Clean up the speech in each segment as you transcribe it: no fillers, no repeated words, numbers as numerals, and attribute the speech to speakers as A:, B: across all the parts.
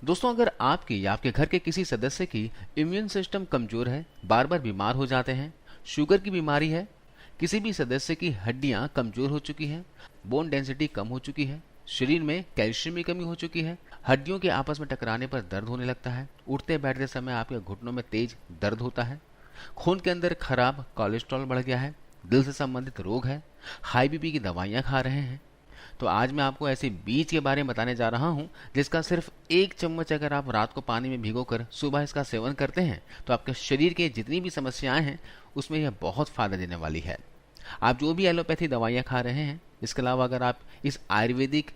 A: दोस्तों, अगर आपकी या आपके घर के किसी सदस्य की इम्यून सिस्टम कमजोर है, बार बार बीमार हो जाते हैं, शुगर की बीमारी है, किसी भी सदस्य की हड्डियां कमजोर हो चुकी हैं, बोन डेंसिटी कम हो चुकी है, शरीर में कैल्शियम की कमी हो चुकी है, हड्डियों के आपस में टकराने पर दर्द होने लगता है, उठते बैठते समय आपके घुटनों में तेज दर्द होता है, खून के अंदर खराब कोलेस्ट्रॉल बढ़ गया है, दिल से संबंधित रोग है, हाई बीपी की दवाइयां खा रहे हैं, तो आज मैं आपको ऐसे बीज के बारे में बताने जा रहा हूं जिसका सिर्फ 1 चम्मच अगर आप रात को पानी में भिगोकर सुबह इसका सेवन करते हैं तो आपके शरीर के जितनी भी समस्याएं हैं उसमें यह बहुत फायदा देने वाली है। आप जो भी एलोपैथी दवाइयां खा रहे हैं, इसके अलावा अगर आप इस आयुर्वेदिक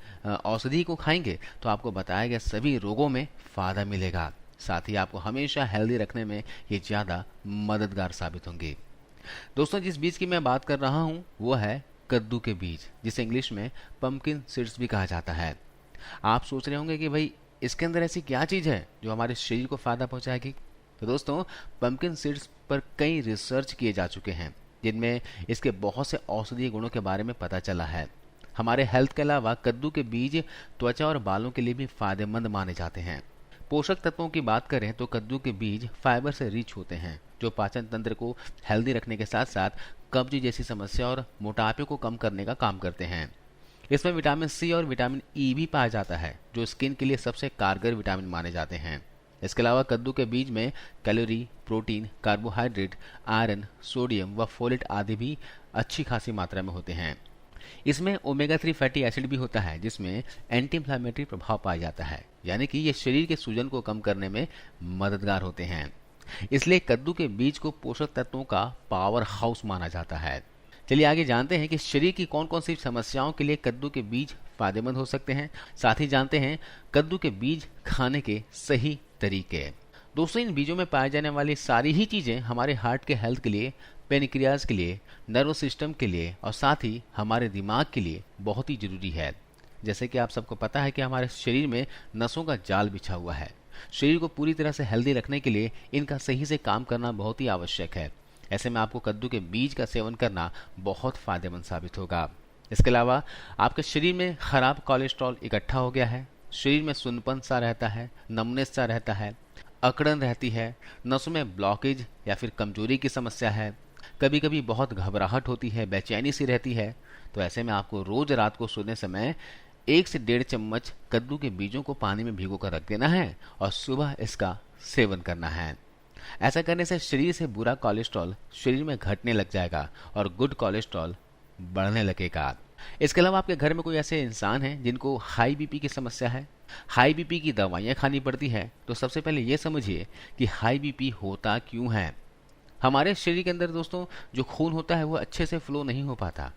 A: औषधि को खाएंगे तो आपको बताया गया सभी रोगों में फायदा मिलेगा। साथ ही आपको हमेशा हेल्दी रखने में ये ज़्यादा मददगार साबित होंगे। दोस्तों, जिस बीज की मैं बात कर रहा हूँ वो है कद्दू के बीज, जिसे इंग्लिश में पंपकिन सीड्स भी कहा जाता है। आप सोच रहे होंगे कि भाई इसके अंदर ऐसी क्या चीज़ है जो हमारे शरीर को फायदा पहुंचाएगी। तो दोस्तों, पंपकिन सीड्स पर कई रिसर्च किए जा चुके हैं जिनमें इसके बहुत से औषधीय गुणों के बारे में पता चला है। हमारे हेल्थ के अलावा कद्दू के बीज त्वचा और बालों के लिए भी फायदेमंद माने जाते हैं। पोषक तत्वों की बात करें तो कद्दू के बीज फाइबर से रिच होते हैं जो पाचन तंत्र को हेल्दी रखने के साथ साथ कब्ज जैसी समस्या और मोटापे को कम करने का काम करते हैं। इसमें विटामिन सी और विटामिन ई भी पाया जाता है जो स्किन के लिए सबसे कारगर विटामिन माने जाते हैं। इसके अलावा कद्दू के बीज में calorie, protein, carbohydrate, iron, sodium व फोलेट आदि भी अच्छी खासी मात्रा में होते हैं। इसमें ओमेगा 3 फैटी एसिड भी होता है जिसमें एंटी इंफ्लेमेटरी प्रभाव पाया जाता है, यानी कि ये शरीर के सूजन को कम करने में मददगार होते हैं। इसलिए कद्दू के बीज को पोषक तत्वों का पावर हाउस माना जाता है। चलिए आगे जानते हैं कि शरीर की कौन कौन सी समस्याओं के लिए कद्दू के बीज फायदेमंद हो सकते हैं। साथ ही जानते हैं कद्दू के बीज खाने के सही तरीके। दोस्तों, इन बीजों में पाए जाने वाली सारी ही चीजें हमारे हार्ट के हेल्थ के लिए, पेनिक्रियाज के लिए, नर्व सिस्टम के लिए और साथ ही हमारे दिमाग के लिए बहुत ही जरूरी है। जैसे कि आप सबको पता है कि हमारे शरीर में नसों का जाल बिछा हुआ है। शरीर को पूरी तरह से हेल्दी रखने के लिए इनका सही से काम करना बहुत ही आवश्यक है। ऐसे में आपको कद्दू के बीज का सेवन करना बहुत फायदेमंद साबित होगा। इसके अलावा आपके शरीर में खराब कोलेस्ट्रॉल इकट्ठा हो गया है, शरीर में सुनपन सा रहता है, नमनेस सा रहता है, अकड़न रहती है, नसों में ब्लॉकेज या फिर कमजोरी की समस्या है, कभी कभी बहुत घबराहट होती है, बेचैनी सी रहती है, तो ऐसे में आपको रोज रात को सोने समय 1 से 1.5 चम्मच कद्दू के बीजों को पानी में भिगो कर रख देना है और सुबह इसका सेवन करना है। ऐसा करने से शरीर से बुरा कोलेस्ट्रॉल शरीर में घटने लग जाएगा और गुड कोलेस्ट्रॉल बढ़ने लगेगा। इसके अलावा आपके घर में कोई ऐसे इंसान हैं जिनको हाई बीपी की समस्या है, हाई बीपी की दवाइयां खानी पड़ती है, तो सबसे पहले ये समझिए कि हाई बीपी होता क्यों है। हमारे शरीर के अंदर दोस्तों जो खून होता है वो अच्छे से फ्लो नहीं हो पाता।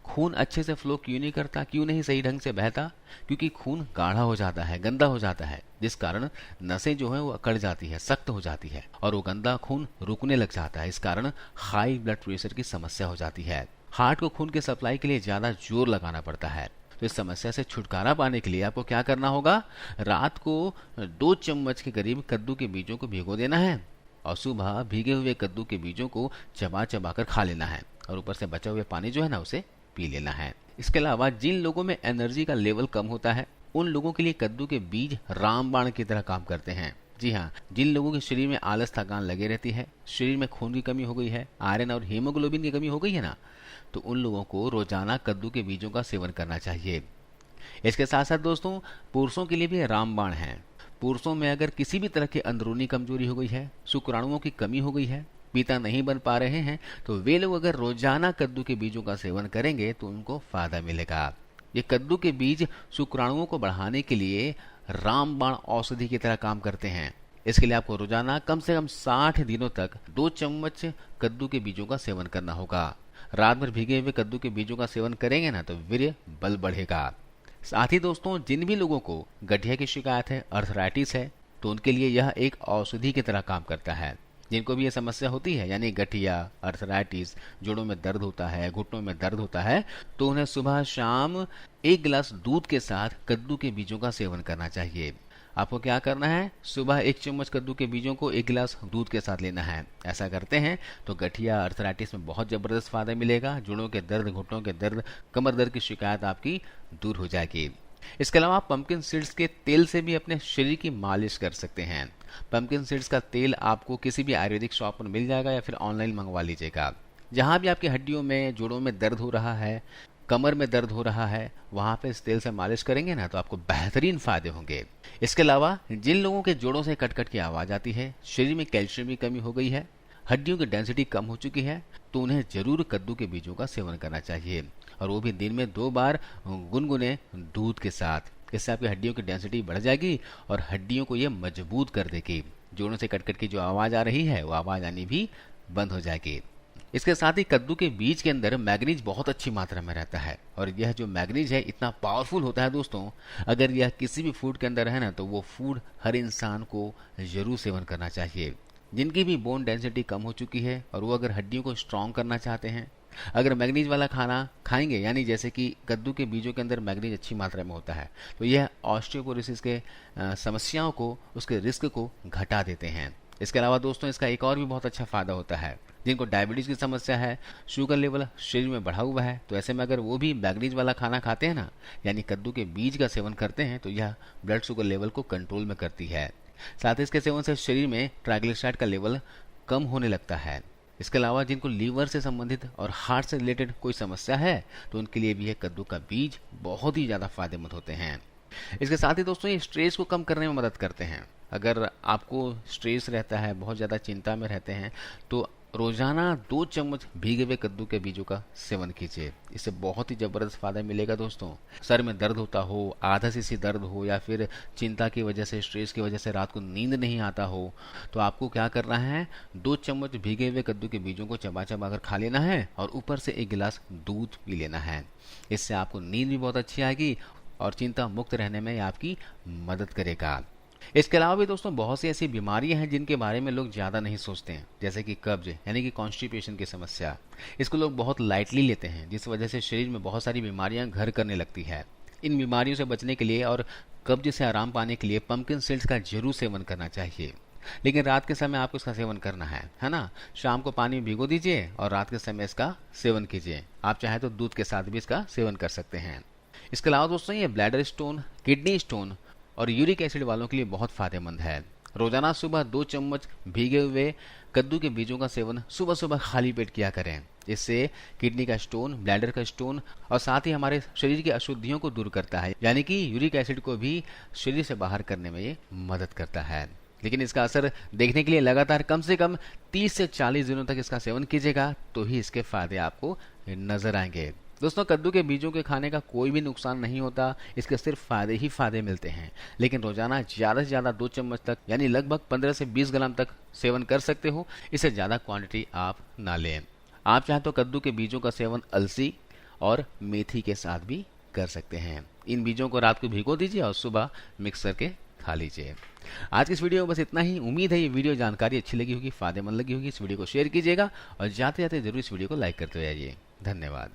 A: खून अच्छे से फ्लो क्यों नहीं करता, क्यों नहीं सही ढंग से बहता? क्योंकि खून गाढ़ा हो जाता है, गंदा हो जाता है, जिस कारण नसें जो है वो अकड़ जाती है, सख्त हो जाती है और वो गंदा खून रुकने लग जाता है। इस कारण हाई ब्लड प्रेशर की समस्या हो जाती है। हार्ट को खून की सप्लाई के लिए ज्यादा जोर लगाना पड़ता है। तो इस समस्या से छुटकारा पाने के लिए आपको क्या करना होगा? रात को 2 चम्मच के करीब कद्दू के बीजों को भिगो देना है और सुबह भीगे हुए कद्दू के बीजों को चबा चबा कर खा लेना है और ऊपर से बचा हुए पानी जो है ना उसे पी लेना है। इसके अलावा जिन लोगों में एनर्जी का लेवल कम होता है उन लोगों के लिए कद्दू के बीज रामबाण की तरह काम करते हैं। जी हाँ, जिन लोगों के शरीर में आलस थकान लगे रहती है, शरीर में खून की कमी हो गई है, आयरन और हीमोग्लोबिन की कमी हो गई है ना, तो उन लोगों को रोजाना कद्दू के बीजों का सेवन करना चाहिए। इसके साथ साथ दोस्तों पुरुषों के लिए भी रामबाण है। पुरुषों में अगर किसी भी तरह की अंदरूनी कमजोरी हो गई है, शुक्राणुओं की कमी हो गई है, पिता नहीं बन पा रहे हैं, तो वे लोग अगर रोजाना कद्दू के बीजों का सेवन करेंगे तो उनको फायदा मिलेगा। ये कद्दू के बीज शुक्राणुओं को बढ़ाने के लिए रामबाण औषधि की तरह काम करते हैं। इसके लिए आपको रोजाना कम से कम 60 दिनों तक 2 चम्मच कद्दू के बीजों का सेवन करना होगा। रात भर भीगे हुए कद्दू के बीजों का सेवन करेंगे ना तो वीर्य बल बढ़ेगा। साथ ही दोस्तों जिन भी लोगों को गठिया की शिकायत है, अर्थराइटिस है, तो उनके लिए यह एक औषधि की तरह काम करता है। जिनको भी ये समस्या होती है यानी गठिया, अर्थराइटिस, जोड़ों में दर्द होता है, घुटनों में दर्द होता है, तो उन्हें सुबह शाम 1 गिलास दूध के साथ कद्दू के बीजों का सेवन करना चाहिए। आपको क्या करना है? सुबह 1 चम्मच कद्दू के बीजों को 1 गिलास दूध के साथ लेना है। ऐसा करते हैं तो गठिया, अर्थराइटिस में बहुत जबरदस्त फायदा मिलेगा। जोड़ों के दर्द, घुटनों के दर्द, कमर दर्द की शिकायत आपकी दूर हो जाएगी। इसके अलावा आप पंपकिन सीड्स के तेल से भी अपने शरीर की मालिश कर सकते हैं। पंपकिन सीड्स का तेल आपको किसी भी आयुर्वेदिक शॉप पर मिल जाएगा या फिर ऑनलाइन मंगवा लीजिएगा। जहां भी आपकी हड्डियों में, जोड़ों में दर्द हो रहा है, कमर में दर्द हो रहा है, वहां पे इस तेल से मालिश करेंगे ना तो आपको बेहतरीन फायदे होंगे। इसके अलावा जिन लोगों के जोड़ों से कट कट की आवाज आती है, शरीर में कैल्शियम की कमी हो गई है, हड्डियों की डेंसिटी कम हो चुकी है, तो उन्हें जरूर कद्दू के बीजों का सेवन करना चाहिए, और वो भी दिन में 2 बार गुनगुने दूध के साथ। इससे आपकी हड्डियों की डेंसिटी बढ़ जाएगी और हड्डियों को ये मजबूत कर देगी। जोड़ों से कट कट की जो आवाज आ रही है वो आवाज आनी भी बंद हो जाएगी। इसके साथ ही कद्दू के बीज के अंदर मैग्नीज बहुत अच्छी मात्रा में रहता है, और यह जो मैग्नीज है इतना पावरफुल होता है दोस्तों, अगर यह किसी भी फूड के अंदर है ना तो वो फूड हर इंसान को जरूर सेवन करना चाहिए। जिनकी भी बोन डेंसिटी कम हो चुकी है और वो अगर हड्डियों को स्ट्रांग करना चाहते हैं, अगर मैग्नीज वाला खाना खाएंगे, यानी जैसे कि कद्दू के बीजों के अंदर मैग्नीज अच्छी मात्रा में होता है, तो यह ऑस्टियोपोरोसिस के समस्याओं को, उसके रिस्क को घटा देते हैं। इसके अलावा दोस्तों इसका एक और भी बहुत अच्छा फायदा होता है। जिनको डायबिटीज की समस्या है, शुगर लेवल शरीर में बढ़ा हुआ है, तो ऐसे में अगर वो भी मैग्नीज वाला खाना खाते हैं ना, यानी कद्दू के बीज का सेवन करते हैं, तो यह ब्लड शुगर लेवल को कंट्रोल में करती है। साथ ही इसके सेवन से शरीर में ट्राइग्लिसराइड का लेवल कम होने लगता है। इसके अलावा जिनको लीवर से संबंधित और हार्ट से रिलेटेड कोई समस्या है, तो उनके लिए भी यह कद्दू का बीज बहुत ही ज्यादा फायदेमंद होते हैं। इसके साथ ही दोस्तों ये स्ट्रेस को कम करने में मदद करते हैं। अगर आपको स्ट्रेस रहता है, बहुत ज़्यादा चिंता में रहते हैं, तो रोजाना 2 चम्मच भीगे हुए कद्दू के बीजों का सेवन कीजिए। इससे बहुत ही जबरदस्त फायदा मिलेगा दोस्तों। सर में दर्द होता हो, आधा सी दर्द हो, या फिर चिंता की वजह से, स्ट्रेस की वजह से रात को नींद नहीं आता हो, तो आपको क्या करना है, 2 चम्मच भीगे हुए कद्दू के बीजों को चबा चबा कर खा लेना है और ऊपर से 1 गिलास दूध पी लेना है। इससे आपको नींद भी बहुत अच्छी आएगी और चिंता मुक्त रहने में आपकी मदद करेगा। इसके अलावा भी दोस्तों बहुत सी ऐसी बीमारियां हैं जिनके बारे में लोग ज्यादा नहीं सोचते हैं, जैसे कि कब्ज यानी कि कॉन्स्टिपेशन की समस्या। इसको लोग बहुत लाइटली लेते हैं, जिस वजह से शरीर में बहुत सारी बीमारियां घर करने लगती है। इन बीमारियों से बचने के लिए और कब्ज से आराम पाने के लिए पंपकिन सीड्स का जरूर सेवन करना चाहिए, लेकिन रात के समय आपको इसका सेवन करना है ना। शाम को पानी में भिगो दीजिए और रात के समय इसका सेवन कीजिए। आप चाहे तो दूध के साथ भी इसका सेवन कर सकते हैं। इसके अलावा दोस्तों ये ब्लैडर स्टोन, किडनी स्टोन और यूरिक एसिड वालों के लिए बहुत फायदेमंद है। रोजाना सुबह 2 चम्मच भीगे हुए कद्दू के बीजों का सेवन सुबह सुबह खाली पेट किया करें। इससे किडनी का स्टोन, ब्लैडर का स्टोन और साथ ही हमारे शरीर की अशुद्धियों को दूर करता है, यानी कि यूरिक एसिड को भी शरीर से बाहर करने में ये मदद करता है। लेकिन इसका असर देखने के लिए लगातार कम से कम 30 से 40 दिनों तक इसका सेवन कीजिएगा, तो ही इसके फायदे आपको नजर आएंगे। दोस्तों कद्दू के बीजों के खाने का कोई भी नुकसान नहीं होता, इसके सिर्फ फायदे ही फायदे मिलते हैं। लेकिन रोजाना ज्यादा से ज्यादा 2 चम्मच तक, यानी लगभग 15 से 20 ग्राम तक सेवन कर सकते हो। इससे ज्यादा क्वांटिटी आप ना लें। आप चाहे तो कद्दू के बीजों का सेवन अलसी और मेथी के साथ भी कर सकते हैं। इन बीजों को रात को भिगो दीजिए और सुबह मिक्स करके खा लीजिए। आज की इस वीडियो में बस इतना ही। उम्मीद है ये वीडियो जानकारी अच्छी लगी होगी, फायदेमंद लगी होगी। इस वीडियो को शेयर कीजिएगा और जाते जाते जरूर इस वीडियो को लाइक करते हुए आइए। धन्यवाद।